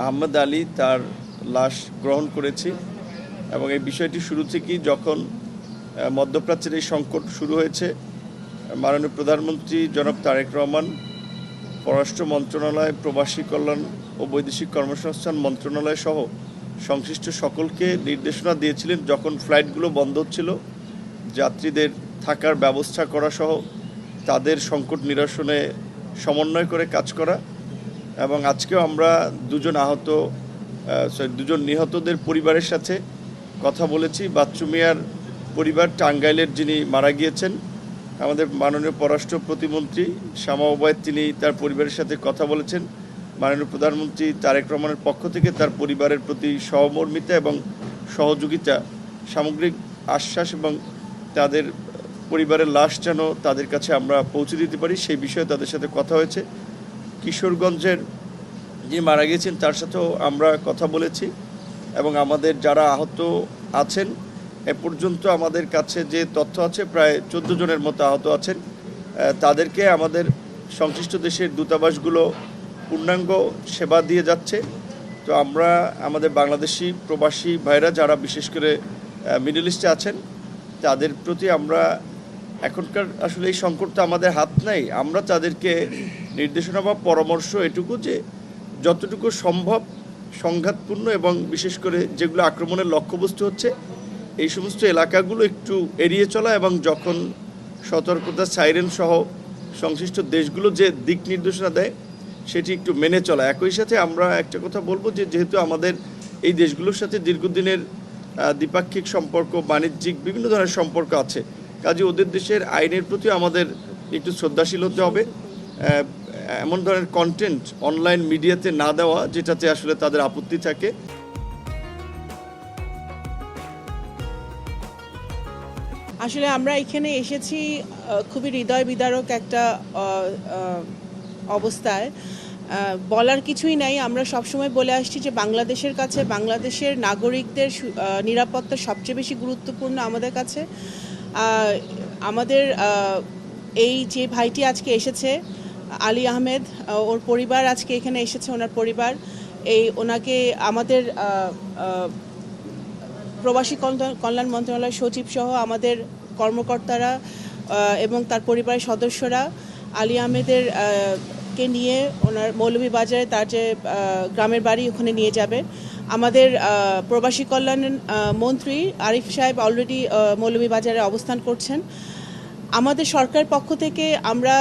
আহমদ আলী তার লাশ গ্রহণ করেছি এবং এই বিষয়টি শুরু থেকেই যখন মধ্যপ্রাচ্যের এই সংকট শুরু হয়েছে, মাননীয় প্রধানমন্ত্রী জনাব তারেক রহমান, পররাষ্ট্র মন্ত্রণালয়, প্রবাসী কল্যাণ ও বৈদেশিক কর্মসংস্থান মন্ত্রণালয় সহ সংশ্লিষ্ট সকলকে নির্দেশনা দিয়েছিলেন যখন ফ্লাইটগুলো বন্ধ হচ্ছিল যাত্রীদের থাকার ব্যবস্থা করা সহ তাদের সংকট নিরসনে সমন্বয় করে কাজ করা। এবং আজকেও আমরা দুজন নিহতদের পরিবারের সাথে কথা বলেছি। বাচ্চু মিয়ার পরিবার, টাঙ্গাইলের যিনি মারা গিয়েছেন, আমাদের মাননীয় পররাষ্ট্র প্রতিমন্ত্রী শামা ওবায়েদ, তিনি তার পরিবারের সাথে কথা বলেছেন। মাননীয় প্রধানমন্ত্রী তারেক রহমানের পক্ষ থেকে তার পরিবারের প্রতি সহমর্মিতা এবং সহযোগিতা, সামগ্রিক আশ্বাস এবং তাদের পরিবারের লাশ যেন তাদের কাছে আমরা পৌঁছে দিতে পারি সেই বিষয়ে তাদের সাথে কথা হয়েছে। কিশোরগঞ্জের যিনি মারা গিয়েছেন তার সাথেও আমরা কথা বলেছি এবং আমাদের যারা আহত আছেন, এ পর্যন্ত আমাদের কাছে যে তথ্য আছে প্রায় 14 জনের মতো আহত আছেন। তাদেরকে আমাদের সংশ্লিষ্ট দেশের দূতাবাসগুলো পূর্ণাঙ্গ সেবা দিয়ে যাচ্ছে। তো আমরা আমাদের বাংলাদেশি প্রবাসী ভাইরা যারা বিশেষ করে মিডল ইস্টে আছেন তাদের প্রতি আমরা এখনকার আসলে এই সংকটটা আমাদের হাত নাই, আমরা তাদেরকে নির্দেশনা বা পরামর্শ এটুকু যে যতটুকু সম্ভব সংঘাতপূর্ণ এবং বিশেষ করে যেগুলো আক্রমণের লক্ষ্যবস্তু হচ্ছে এই সমস্ত এলাকাগুলো একটু এড়িয়ে চলা এবং যখন সতর্কতা সাইরেন সহ সংশ্লিষ্ট দেশগুলো যে দিক নির্দেশনা দেয় সেটি একটু মেনে চলা। একই সাথে আমরা একটা কথা বলবো যে যেহেতু আমাদের এই দেশগুলোর সাথে দীর্ঘদিনের দ্বিপাক্ষিক সম্পর্ক, বাণিজ্যিক বিভিন্ন ধরনের সম্পর্ক আছে, কাজে ওদের দেশের আইনের প্রতি আমাদের একটু শ্রদ্ধাশীল হতে হবে। এমন ধরনের কন্টেন্ট অনলাইন মিডিয়াতে না দেওয়া যেটাতে আসলে তাদের আপত্তি থাকে। আসলে আমরা এখানে এসেছি খুবই হৃদয় বিদারক একটা অবস্থায়, বলার কিছুই নাই। আমরা সবসময় বলে আসছি যে বাংলাদেশের কাছে বাংলাদেশের নাগরিকদের নিরাপত্তা সবচেয়ে বেশি গুরুত্বপূর্ণ আমাদের কাছে। আমাদের এই যে ভাইটি আজকে এসেছে, আলী আহমেদ, ওর পরিবার আজকে এখানে এসেছে, ওনার পরিবার ওনাকে আমাদের প্রবাসী কল্যাণ মন্ত্রণালয়ের সচিব সহ আমাদের কর্মকর্তারা এবং তার পরিবারের সদস্যরা আলী আহমেদের কে নিয়ে ওনার মৌলভীবাজারে তার যে গ্রামের বাড়ি ওখানে নিয়ে যাবে। আমাদের প্রবাসী কল্যাণ মন্ত্রী আরিফ সাহেব অলরেডি মৌলভীবাজারে অবস্থান করছেন। আমাদের সরকারের পক্ষ থেকে আমরা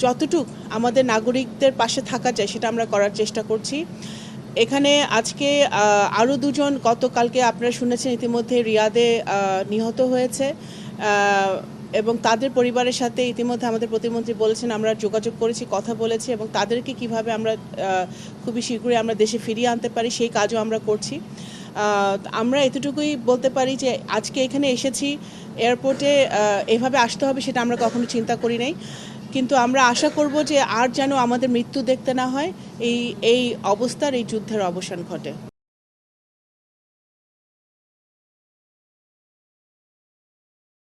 যতটুক আমাদের নাগরিকদের পাশে থাকা যায় সেটা আমরা করার চেষ্টা করছি। এখানে আজকে আরও দুজন গতকালকে আপনারা শুনেছেন ইতিমধ্যে রিয়াদে নিহত হয়েছে এবং তাদের পরিবারের সাথে ইতিমধ্যে আমাদের প্রতিমন্ত্রী বলেছেন আমরা যোগাযোগ করেছি, কথা বলেছি এবং তাদেরকে কিভাবে আমরা খুবই শীঘ্রই আমরা দেশে ফিরিয়ে আনতে পারি সেই কাজও আমরা করছি। আমরা এতটুকুই বলতে পারি যে আজকে এখানে এসেছি, এয়ারপোর্টে এভাবে আসতে হবে সেটা আমরা কখনো চিন্তা করি নাই, কিন্তু আমরা আশা করব যে আর যেন আমাদের মৃত্যু দেখতে না হয়, এই অবস্থার এই যুদ্ধের অবসান ঘটে।